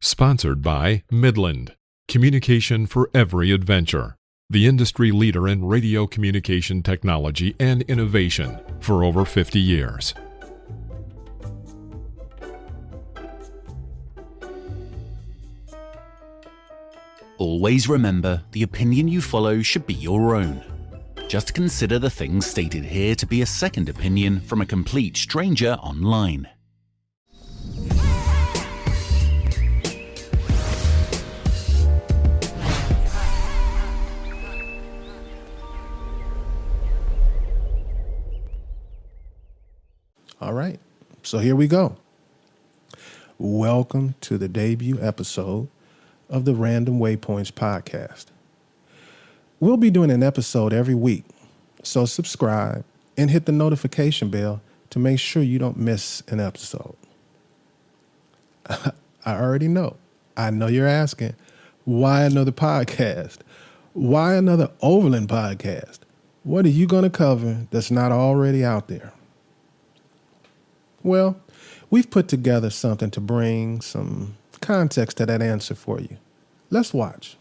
Sponsored by Midland, communication for every adventure. The industry leader in radio communication technology and innovation for over 50 years. Always remember, the opinion you follow should be your own. Just consider the things stated here to be a second opinion from a complete stranger online. All right, so here we go. Welcome to the debut episode of the Random Waypoints Podcast. We'll be doing an episode every week, so subscribe and hit the notification bell to make sure you don't miss an episode. I already know. I know you're asking, why another podcast? Why another Overland podcast? What are you going to cover that's not already out there? Well, we've put together something to bring some context to that answer for you. Let's watch.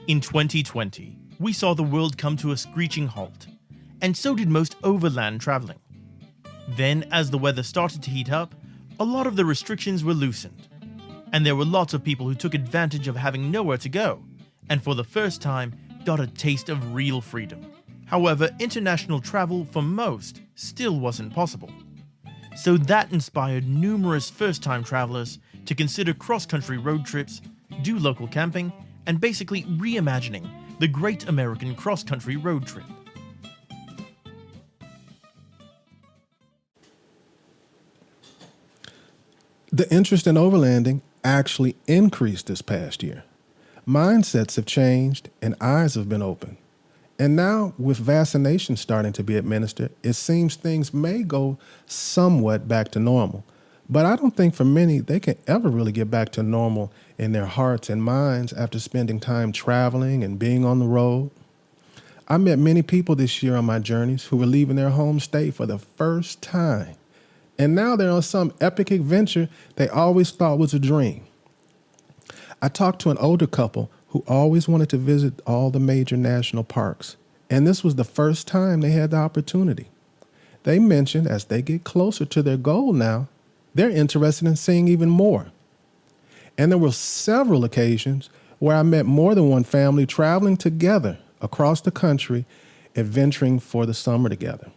In 2020, we saw the world come to a screeching halt, and so did most overland traveling. Then, as the weather started to heat up, a lot of the restrictions were loosened, and there were lots of people who took advantage of having nowhere to go, and for the first time, got a taste of real freedom. However, international travel for most still wasn't possible. So that inspired numerous first-time travelers to consider cross-country road trips, do local camping, and basically reimagining the great American cross-country road trip. The interest in overlanding actually increased this past year. Mindsets have changed and eyes have been opened. And now, with vaccinations starting to be administered, it seems things may go somewhat back to normal. But I don't think for many, they can ever really get back to normal in their hearts and minds after spending time traveling and being on the road. I met many people this year on my journeys who were leaving their home state for the first time. And now they're on some epic adventure they always thought was a dream. I talked to an older couple who always wanted to visit all the major national parks, and this was the first time they had the opportunity. They mentioned as they get closer to their goal now, they're interested in seeing even more. And there were several occasions where I met more than one family traveling together across the country, adventuring for the summer together.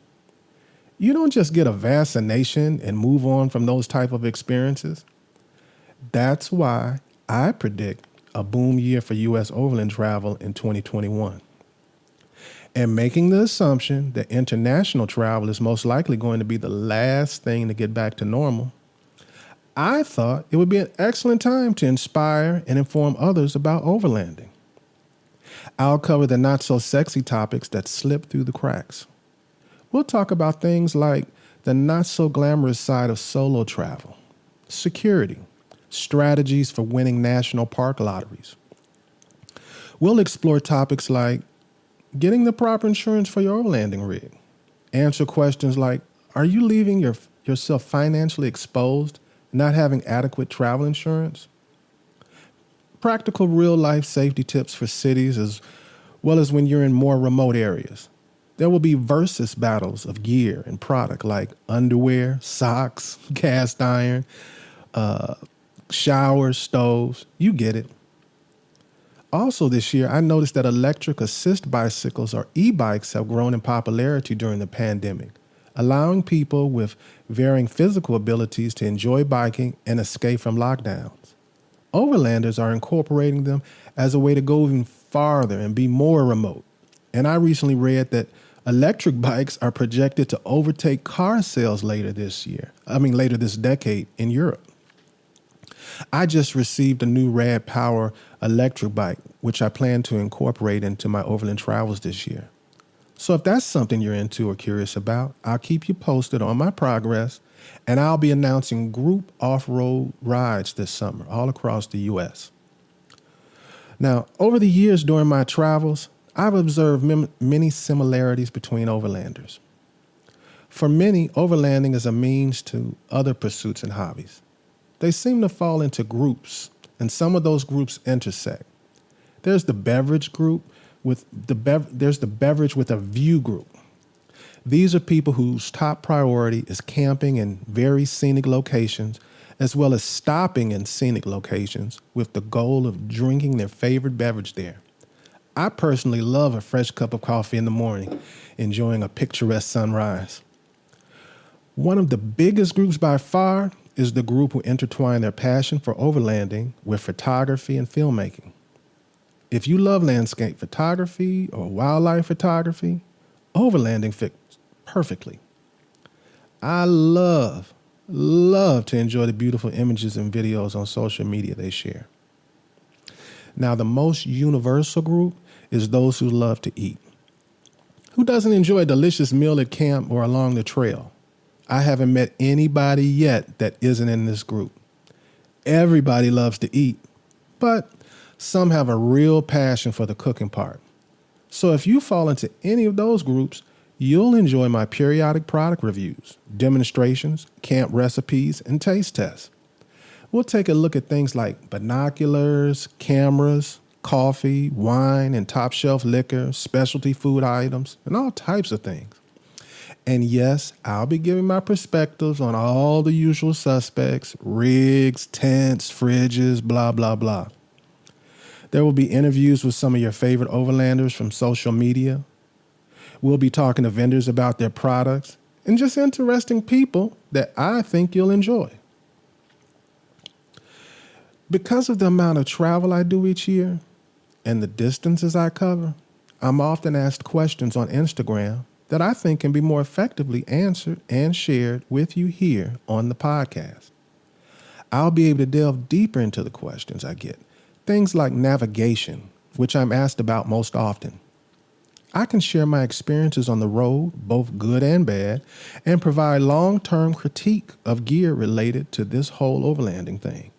You don't just get a vaccination and move on from those type of experiences. That's why I predict a boom year for U.S. overland travel in 2021. And making the assumption that international travel is most likely going to be the last thing to get back to normal, I thought it would be an excellent time to inspire and inform others about overlanding. I'll cover the not-so-sexy topics that slip through the cracks. We'll talk about things like the not-so-glamorous side of solo travel, security, strategies for winning national park lotteries. We'll explore topics like getting the proper insurance for your overlanding rig, answer questions like, are you leaving yourself financially exposed, not having adequate travel insurance? Practical real-life safety tips for cities as well as when you're in more remote areas. There will be versus battles of gear and product like underwear, socks, cast iron, showers, stoves, you get it. Also this year, I noticed that electric assist bicycles or e-bikes have grown in popularity during the pandemic, allowing people with varying physical abilities to enjoy biking and escape from lockdowns. Overlanders are incorporating them as a way to go even farther and be more remote. And I recently read that electric bikes are projected to overtake car sales later this decade in Europe. I just received a new Rad Power electric bike, which I plan to incorporate into my overland travels this year. So if that's something you're into or curious about, I'll keep you posted on my progress, and I'll be announcing group off-road rides this summer all across the U.S. Now, over the years during my travels, I've observed many similarities between overlanders. For many, overlanding is a means to other pursuits and hobbies. they seem to fall into groups, and some of those groups intersect. There's the beverage group there's the beverage with a view group. These are people whose top priority is camping in very scenic locations, as well as stopping in scenic locations with the goal of drinking their favorite beverage there. I personally love a fresh cup of coffee in the morning, enjoying a picturesque sunrise. One of the biggest groups by far is the group who intertwine their passion for overlanding with photography and filmmaking. If you love landscape photography or wildlife photography, overlanding fits perfectly. I love to enjoy the beautiful images and videos on social media they share. Now, the most universal group is those who love to eat. Who doesn't enjoy a delicious meal at camp or along the trail? I haven't met anybody yet that isn't in this group. Everybody loves to eat, but some have a real passion for the cooking part. So if you fall into any of those groups, you'll enjoy my periodic product reviews, demonstrations, camp recipes, and taste tests. We'll take a look at things like binoculars, cameras, coffee, wine, and top shelf liquor, specialty food items, and all types of things. And yes, I'll be giving my perspectives on all the usual suspects, rigs, tents, fridges, blah, blah, blah. There will be interviews with some of your favorite overlanders from social media. We'll be talking to vendors about their products and just interesting people that I think you'll enjoy. Because of the amount of travel I do each year and the distances I cover, I'm often asked questions on Instagram that I think can be more effectively answered and shared with you here on the podcast. I'll be able to delve deeper into the questions I get, things like navigation, which I'm asked about most often. I can share my experiences on the road, both good and bad, and provide long-term critique of gear related to this whole overlanding thing.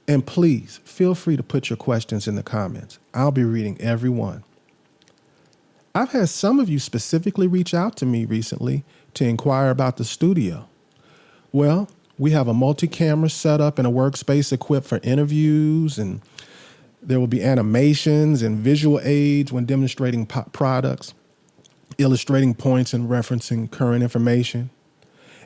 And please, feel free to put your questions in the comments. I'll be reading every one. I've had some of you specifically reach out to me recently to inquire about the studio. Well, we have a multi-camera setup and a workspace equipped for interviews, and there will be animations and visual aids when demonstrating products, illustrating points and referencing current information.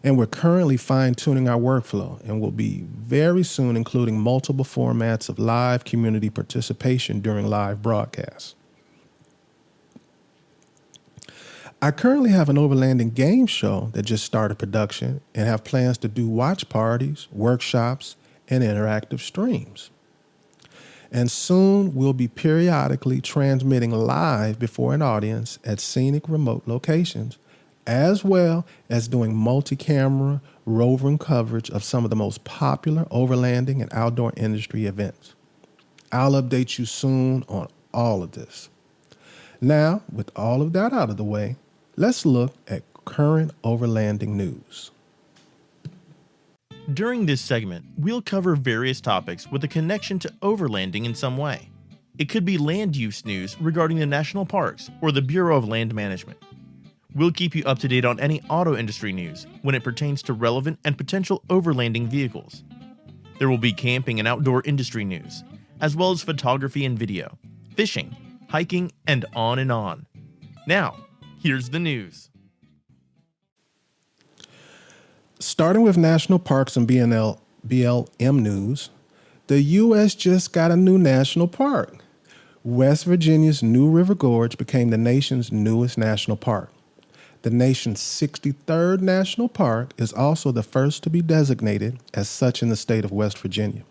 And we're currently fine-tuning our workflow and will be very soon including multiple formats of live community participation during live broadcasts. I currently have an overlanding game show that just started production and have plans to do watch parties, workshops, and interactive streams. And soon we'll be periodically transmitting live before an audience at scenic remote locations, as well as doing multi-camera roving coverage of some of the most popular overlanding and outdoor industry events. I'll update you soon on all of this. Now, with all of that out of the way, let's look at current overlanding news. During this segment, we'll cover various topics with a connection to overlanding in some way. It could be land use news regarding the national parks or the Bureau of Land Management. We'll keep you up to date on any auto industry news when it pertains to relevant and potential overlanding vehicles. There will be camping and outdoor industry news, as well as photography and video, fishing, hiking, and on and on. Now, here's the news. Starting with national parks and BLM news, the U.S. just got a new national park. West Virginia's New River Gorge became the nation's newest national park. The nation's 63rd national park is also the first to be designated as such in the state of West Virginia.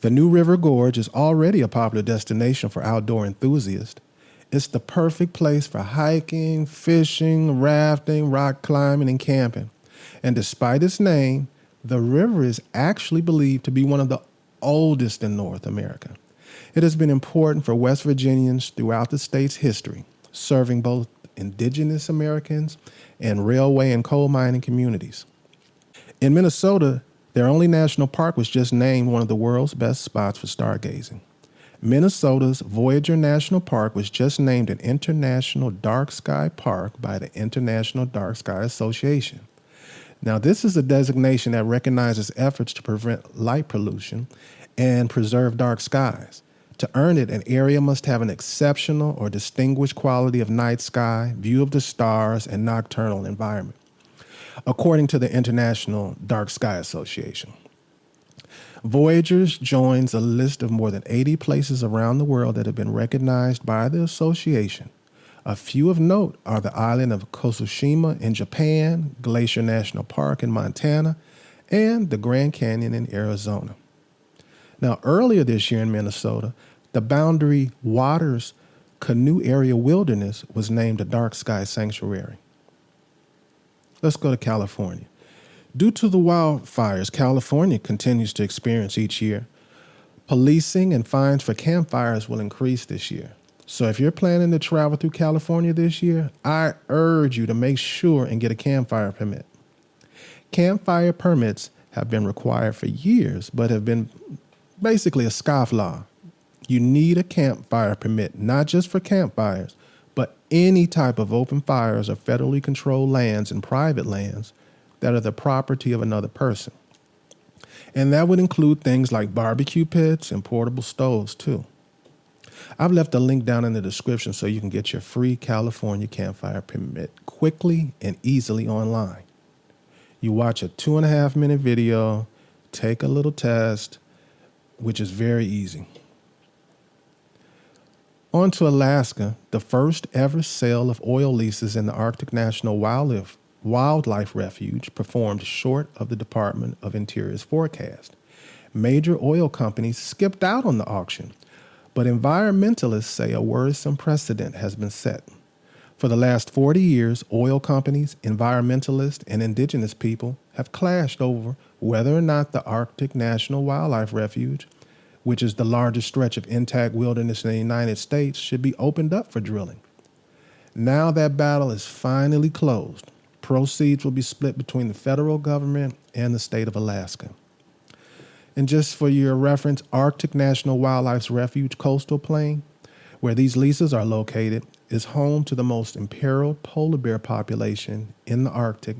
The New River Gorge is already a popular destination for outdoor enthusiasts. It's the perfect place for hiking, fishing, rafting, rock climbing, and camping. And despite its name, the river is actually believed to be one of the oldest in North America. It has been important for West Virginians throughout the state's history, serving both indigenous Americans and railway and coal mining communities. In Minnesota, their only national park was just named one of the world's best spots for stargazing. Minnesota's Voyager National Park was just named an International Dark Sky Park by the International Dark Sky Association. Now, this is a designation that recognizes efforts to prevent light pollution and preserve dark skies. To earn it, an area must have an exceptional or distinguished quality of night sky, view of the stars, and nocturnal environment, according to the International Dark Sky Association. Voyagers joins a list of more than 80 places around the world that have been recognized by the association. A few of note are the island of Kosushima in Japan, Glacier National Park in Montana, and the Grand Canyon in Arizona. Now, earlier this year in Minnesota, the Boundary Waters Canoe Area Wilderness was named a dark sky sanctuary. Let's go to California. Due to the wildfires California continues to experience each year, policing and fines for campfires will increase this year. So if you're planning to travel through California this year, I urge you to make sure and get a campfire permit. Campfire permits have been required for years, but have been basically a scofflaw. You need a campfire permit, not just for campfires, but any type of open fires or federally controlled lands and private lands that are the property of another person. And that would include things like barbecue pits and portable stoves too. I've left a link down in the description so you can get your free California campfire permit quickly and easily online. You watch a 2.5-minute video, take a little test, which is very easy. On to Alaska, the first ever sale of oil leases in the Arctic National Wildlife Refuge performed short of the Department of Interior's forecast. Major oil companies skipped out on the auction, but environmentalists say a worrisome precedent has been set. For the last 40 years, oil companies, environmentalists, and indigenous people have clashed over whether or not the Arctic National Wildlife Refuge, which is the largest stretch of intact wilderness in the United States, should be opened up for drilling. Now that battle is finally closed. Proceeds will be split between the federal government and the state of Alaska. And just for your reference, Arctic National Wildlife Refuge coastal plain, where these leases are located, is home to the most imperiled polar bear population in the Arctic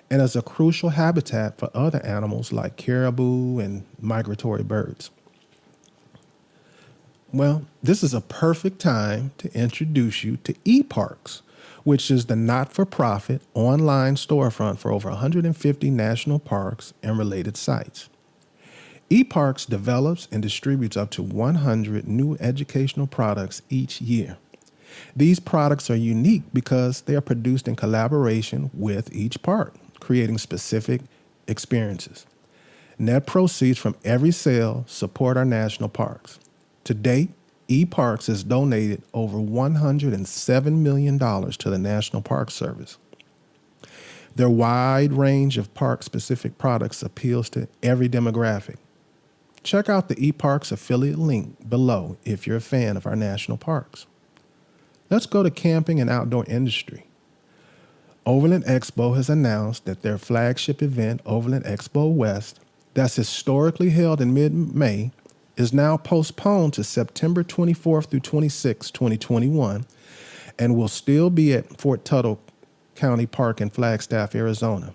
and is a crucial habitat for other animals like caribou and migratory birds. Well, this is a perfect time to introduce you to eParks, which is the not-for-profit online storefront for over 150 national parks and related sites. eParks develops and distributes up to 100 new educational products each year. These products are unique because they are produced in collaboration with each park, creating specific experiences. Net proceeds from every sale support our national parks. To date, eParks has donated over $107 million to the National Park Service. Their wide range of park-specific products appeals to every demographic. Check out the eParks affiliate link below if you're a fan of our national parks. Let's go to camping and outdoor industry. Overland Expo has announced that their flagship event, Overland Expo West, that's historically held in mid-May, is now postponed to September 24th through 26th, 2021, and will still be at Fort Tuttle County Park in Flagstaff, Arizona.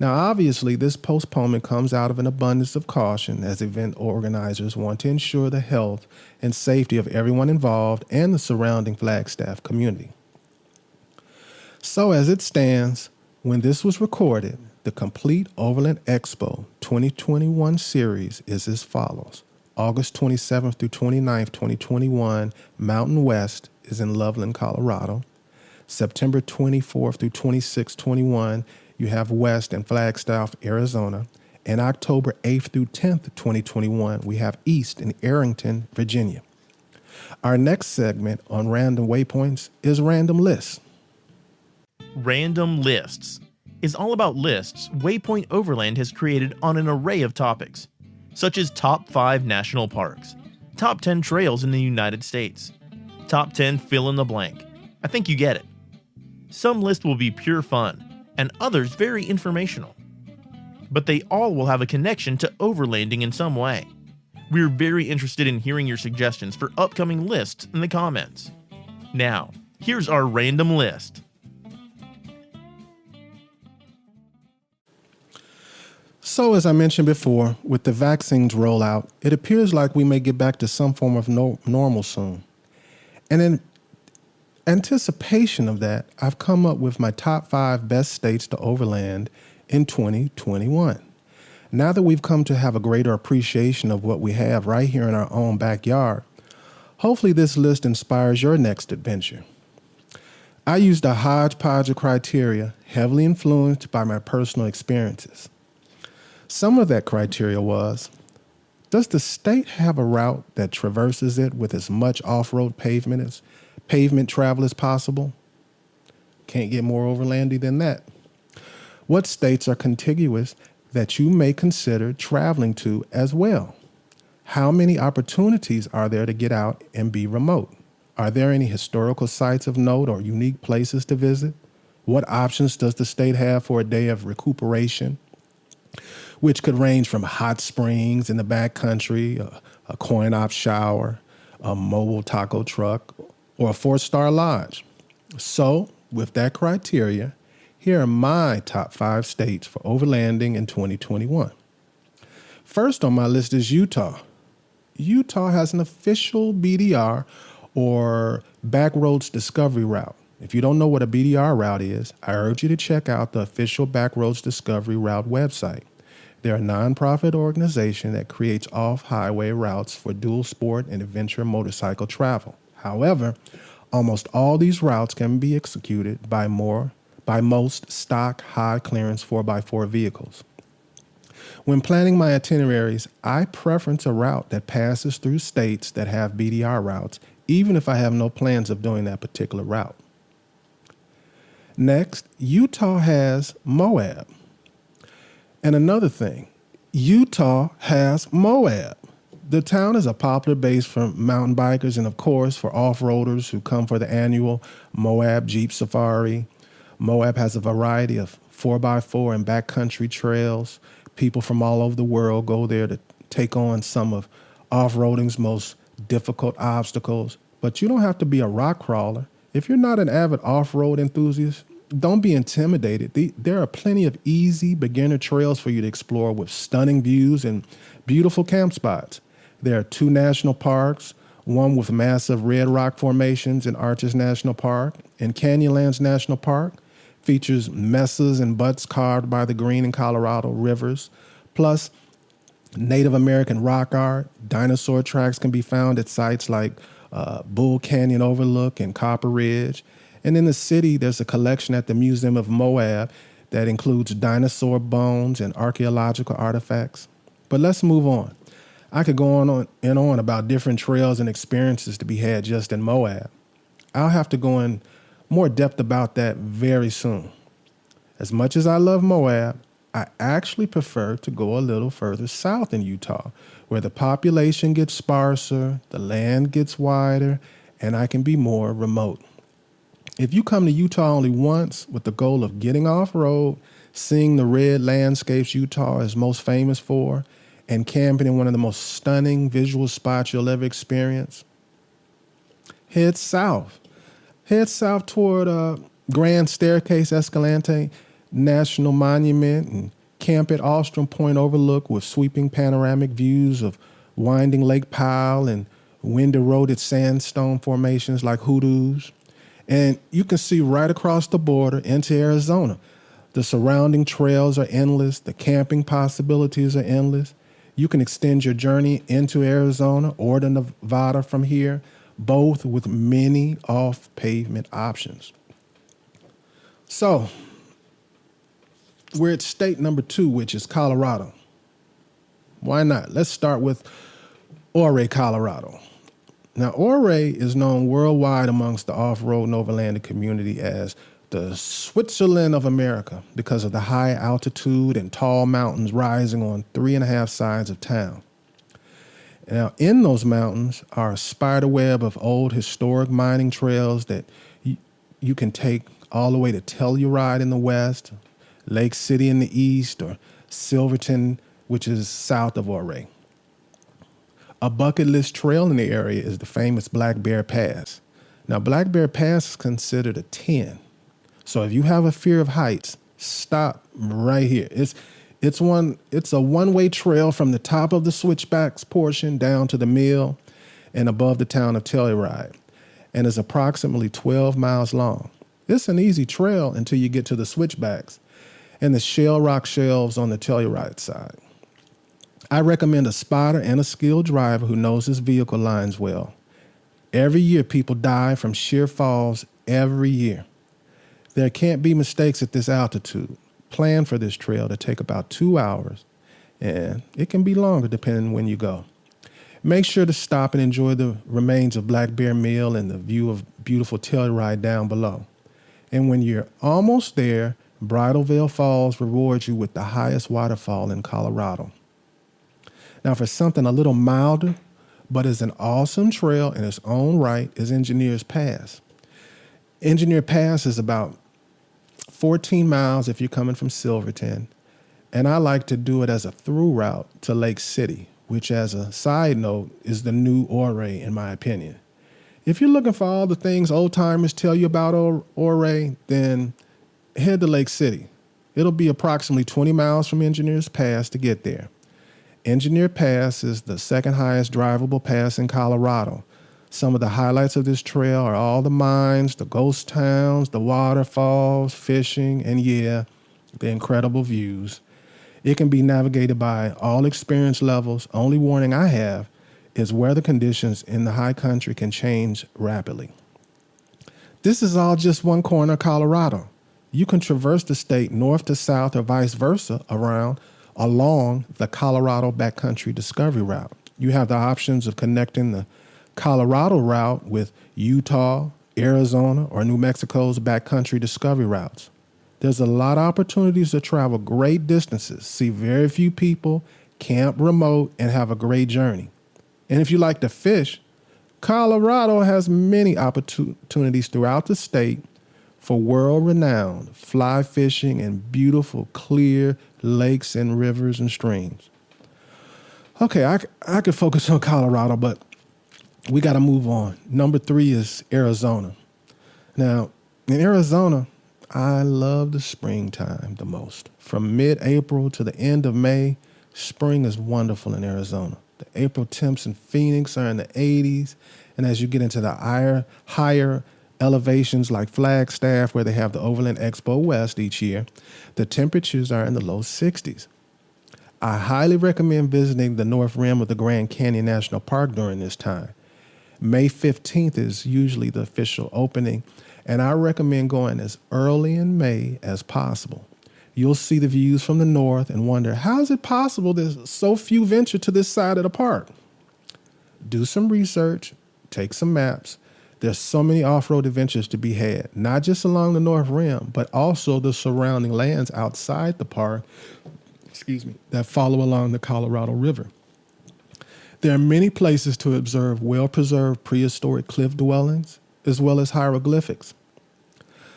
Now, obviously, this postponement comes out of an abundance of caution as event organizers want to ensure the health and safety of everyone involved and the surrounding Flagstaff community. So as it stands, when this was recorded, the complete Overland Expo 2021 series is as follows. August 27th through 29th, 2021, Mountain West is in Loveland, Colorado. September 24th through 26th, 21, you have West in Flagstaff, Arizona. And October 8th through 10th, 2021, we have East in Arrington, Virginia. Our next segment on Random Waypoints is Random Lists. Random Lists is all about lists Waypoint Overland has created on an array of topics, such as top 5 national parks, top 10 trails in the United States, top 10 fill in the blank. I think you get it. Some lists will be pure fun, and others very informational. But they all will have a connection to overlanding in some way. We're very interested in hearing your suggestions for upcoming lists in the comments. Now, here's our random list. So, as I mentioned before, with the vaccines rollout, it appears like we may get back to some form of normal soon. And in anticipation of that, I've come up with my top 5 best states to overland in 2021. Now that we've come to have a greater appreciation of what we have right here in our own backyard, hopefully this list inspires your next adventure. I used a hodgepodge of criteria heavily influenced by my personal experiences. Some of that criteria was, does the state have a route that traverses it with as much off-road pavement travel as possible? Can't get more overlandy than that. What states are contiguous that you may consider traveling to as well? How many opportunities are there to get out and be remote? Are there any historical sites of note or unique places to visit? What options does the state have for a day of recuperation, which could range from hot springs in the backcountry, a coin-op shower, a mobile taco truck, or a 4-star lodge? So, with that criteria, here are my top 5 states for overlanding in 2021. First on my list is Utah. Utah has an official BDR, or Backroads Discovery Route. If you don't know what a BDR route is, I urge you to check out the official Backroads Discovery Route website. They're a nonprofit organization that creates off-highway routes for dual sport and adventure motorcycle travel. However, almost all these routes can be executed by most stock high-clearance 4x4 vehicles. When planning my itineraries, I preference a route that passes through states that have BDR routes, even if I have no plans of doing that particular route. Next, Utah has Moab. And another thing, Utah has Moab. The town is a popular base for mountain bikers and, of course, for off-roaders who come for the annual Moab Jeep Safari. Moab has a variety of 4x4 and backcountry trails. People from all over the world go there to take on some of off-roading's most difficult obstacles. But you don't have to be a rock crawler. If you're not an avid off-road enthusiast, don't be intimidated. There are plenty of easy beginner trails for you to explore with stunning views and beautiful camp spots. There are 2 national parks, one with massive red rock formations in Arches National Park, and Canyonlands National Park features mesas and butts carved by the Green and Colorado rivers, plus Native American rock art. Dinosaur tracks can be found at sites like Bull Canyon Overlook and Copper Ridge. And in the city, there's a collection at the Museum of Moab that includes dinosaur bones and archaeological artifacts. But let's move on. I could go on and on about different trails and experiences to be had just in Moab. I'll have to go in more depth about that very soon. As much as I love Moab, I actually prefer to go a little further south in Utah, where the population gets sparser, the land gets wider, and I can be more remote. If you come to Utah only once with the goal of getting off-road, seeing the red landscapes Utah is most famous for, and camping in one of the most stunning visual spots you'll ever experience, head south. Head south toward Grand Staircase Escalante National Monument and camp at Ostrom Point Overlook with sweeping panoramic views of winding Lake Powell and wind-eroded sandstone formations like hoodoos. And you can see right across the border into Arizona. The surrounding trails are endless. The camping possibilities are endless. You can extend your journey into Arizona or to Nevada from here, both with many off-pavement options. So, we're at state number 2, which is Colorado. Why not? Let's start with Ouray, Colorado. Now, Ouray is known worldwide amongst the off-road and overlanding community as the Switzerland of America because of the high altitude and tall mountains rising on 3.5 sides of town. Now, in those mountains are a spider web of old historic mining trails that you can take all the way to Telluride in the west, Lake City in the east, or Silverton, which is south of Ouray. A bucket list trail in the area is the famous Black Bear Pass. Now, Black Bear Pass is considered a 10. So if you have a fear of heights, stop right here. It's It's a one-way trail from the top of the switchbacks portion down to the mill and above the town of Telluride, and is approximately 12 miles long. It's an easy trail until you get to the switchbacks and the shell rock shelves on the Telluride side. I recommend a spotter and a skilled driver who knows his vehicle lines well. Every year, people die from sheer falls every year. There can't be mistakes at this altitude. Plan for this trail to take about 2 hours, and it can be longer depending when you go. Make sure to stop and enjoy the remains of Black Bear Mill and the view of beautiful Telluride down below. And when you're almost there, Bridal Veil Falls rewards you with the highest waterfall in Colorado. Now, for something a little milder, but is an awesome trail in its own right, is Engineers Pass. Engineer Pass is about 14 miles if you're coming from Silverton, and I like to do it as a through route to Lake City, which, as a side note, is the new Ouray in my opinion. If you're looking for all the things old timers tell you about Ouray, then head to Lake City. It'll be approximately 20 miles from Engineers Pass to get there. Engineer Pass is the second highest drivable pass in Colorado. Some of the highlights of this trail are all the mines, the ghost towns, the waterfalls, fishing, and the incredible views. It can be navigated by all experience levels. Only warning I have is weather conditions in the high country can change rapidly. This is all just one corner of Colorado. You can traverse the state north to south or vice versa along the Colorado Backcountry Discovery Route. You have the options of connecting the Colorado route with Utah, Arizona, or New Mexico's backcountry discovery routes. There's a lot of opportunities to travel great distances, see very few people, camp remote, and have a great journey. And if you like to fish, Colorado has many opportunities throughout the state for world-renowned fly fishing and beautiful, clear lakes and rivers and streams. Okay, I could focus on Colorado, but we got to move on. Number 3 is Arizona. Now, in Arizona, I love the springtime the most. From mid-April to the end of May, spring is wonderful in Arizona. The April temps in Phoenix are in the 80s, and as you get into the higher elevations like Flagstaff, where they have the Overland Expo West each year, the temperatures are in the low 60s. I highly recommend visiting the North Rim of the Grand Canyon National Park during this time. May 15th is usually the official opening, and I recommend going as early in May as possible. You'll see the views from the north and wonder, how is it possible there's so few venture to this side of the park? Do some research, take some maps. There's so many off-road adventures to be had, not just along the North Rim, but also the surrounding lands outside the park, that follow along the Colorado River. There are many places to observe well-preserved prehistoric cliff dwellings, as well as hieroglyphics.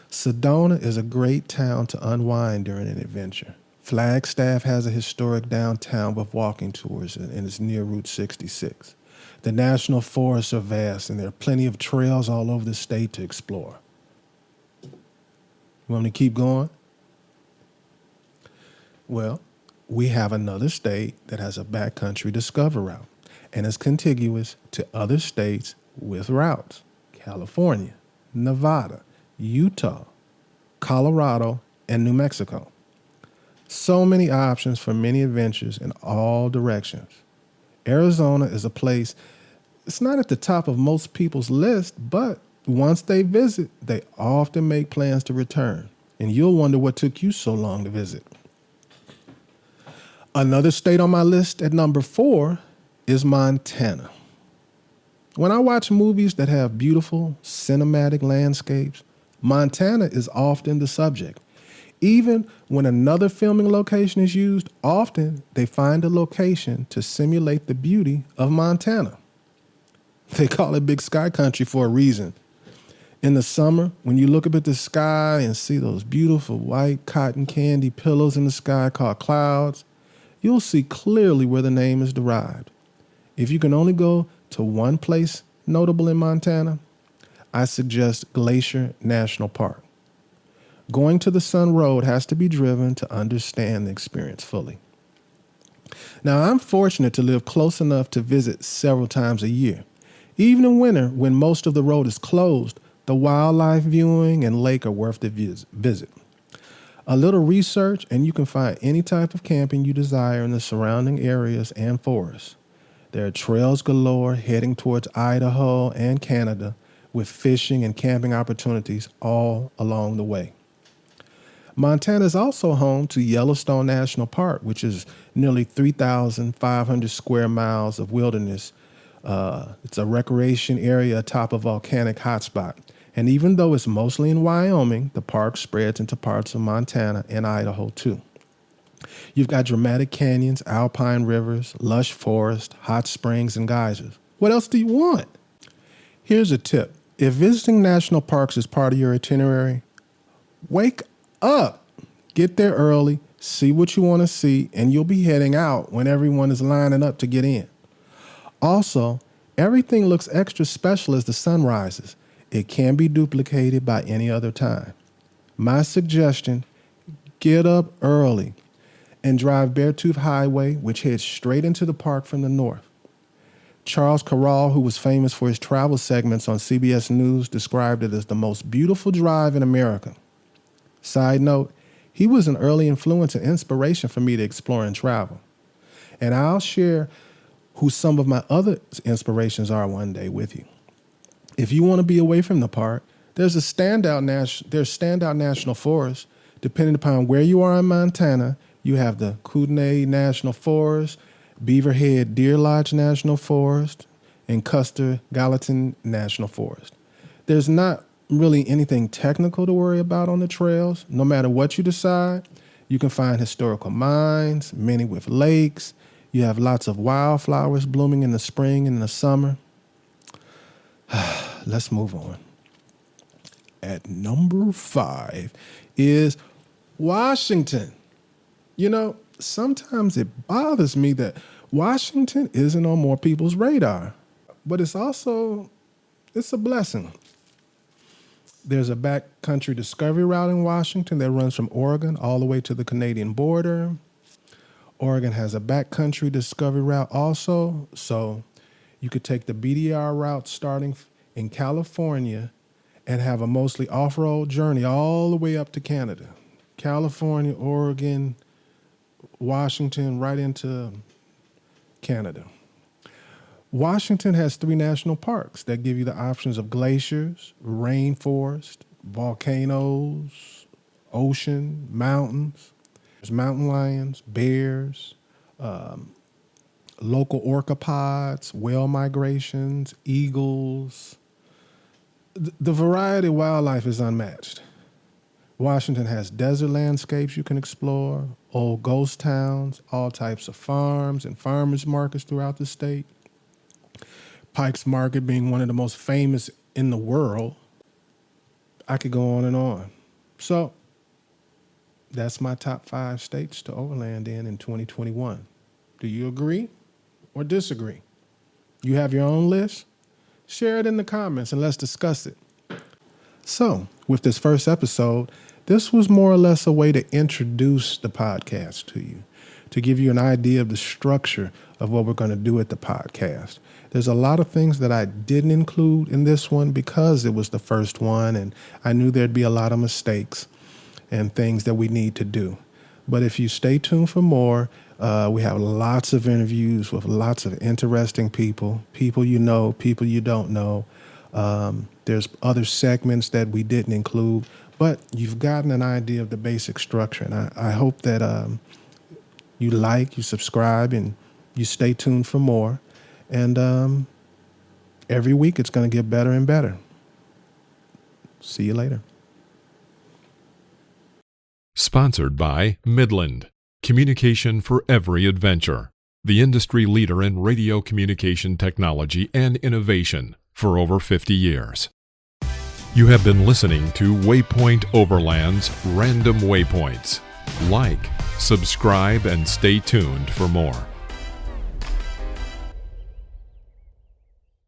Sedona is a great town to unwind during an adventure. Flagstaff has a historic downtown with walking tours and is near Route 66. The national forests are vast, and there are plenty of trails all over the state to explore. You want me to keep going? Well, we have another state that has a backcountry discovery route and is contiguous to other states with routes: California, Nevada, Utah, Colorado, and New Mexico. So many options for many adventures in all directions. Arizona is a place, it's not at the top of most people's list, but once they visit, they often make plans to return, and you'll wonder what took you so long to visit. Another state on my list at number 4 is Montana. When I watch movies that have beautiful cinematic landscapes, Montana is often the subject. Even when another filming location is used, often they find a location to simulate the beauty of Montana. They call it Big Sky Country for a reason. In the summer, when you look up at the sky and see those beautiful white cotton candy pillows in the sky called clouds, you'll see clearly where the name is derived. If you can only go to one place notable in Montana, I suggest Glacier National Park. Going to the Sun Road has to be driven to understand the experience fully. Now, I'm fortunate to live close enough to visit several times a year. Even in winter, when most of the road is closed, the wildlife viewing and lake are worth the visit. A little research and you can find any type of camping you desire in the surrounding areas and forests. There are trails galore heading towards Idaho and Canada with fishing and camping opportunities all along the way. Montana is also home to Yellowstone National Park, which is nearly 3,500 square miles of wilderness. It's a recreation area atop a volcanic hotspot. And even though it's mostly in Wyoming, the park spreads into parts of Montana and Idaho too. You've got dramatic canyons, alpine rivers, lush forest, hot springs, and geysers. What else do you want? Here's a tip. If visiting national parks is part of your itinerary, wake up. Get there early, see what you want to see, and you'll be heading out when everyone is lining up to get in. Also, everything looks extra special as the sun rises. It can be duplicated by any other time. My suggestion, get up early and drive Beartooth Highway, which heads straight into the park from the north. Charles Corral, who was famous for his travel segments on CBS News, described it as the most beautiful drive in America. Side note, he was an early influence and inspiration for me to explore and travel. And I'll share who some of my other inspirations are one day with you. If you want to be away from the park, there's standout national forests. Depending upon where you are in Montana, you have the Kootenai National Forest, Beaverhead Deer Lodge National Forest, and Custer Gallatin National Forest. There's not really anything technical to worry about on the trails. No matter what you decide, you can find historical mines, many with lakes. You have lots of wildflowers blooming in the spring and in the summer. Let's move on. At number 5 is Washington. You know, sometimes it bothers me that Washington isn't on more people's radar, but it's a blessing. There's a backcountry discovery route in Washington that runs from Oregon all the way to the Canadian border. Oregon has a backcountry discovery route also, so you could take the BDR route starting in California and have a mostly off-road journey all the way up to Canada. California, Oregon, Washington, right into Canada. Washington has 3 national parks that give you the options of glaciers, rainforest, volcanoes, ocean, mountains. There's mountain lions, bears, local orcapods, whale migrations, eagles. The variety of wildlife is unmatched. Washington has desert landscapes you can explore, old ghost towns, all types of farms and farmers markets throughout the state. Pike's Market being one of the most famous in the world. I could go on and on. So that's my top 5 states to overland in 2021. Do you agree or disagree? You have your own list? Share it in the comments and let's discuss it. So, with this first episode, this was more or less a way to introduce the podcast to you, to give you an idea of the structure of what we're going to do at the podcast. There's a lot of things that I didn't include in this one because it was the first one, and I knew there'd be a lot of mistakes and things that we need to do. But if you stay tuned for more, we have lots of interviews with lots of interesting people you know, people you don't know. There's other segments that we didn't include, but you've gotten an idea of the basic structure. And I hope that you subscribe, and you stay tuned for more. And every week it's going to get better and better. See you later. Sponsored by Midland. Communication for every adventure. The industry leader in radio communication technology and innovation for over 50 years. You have been listening to Waypoint Overland's Random Waypoints. Like, subscribe, and stay tuned for more.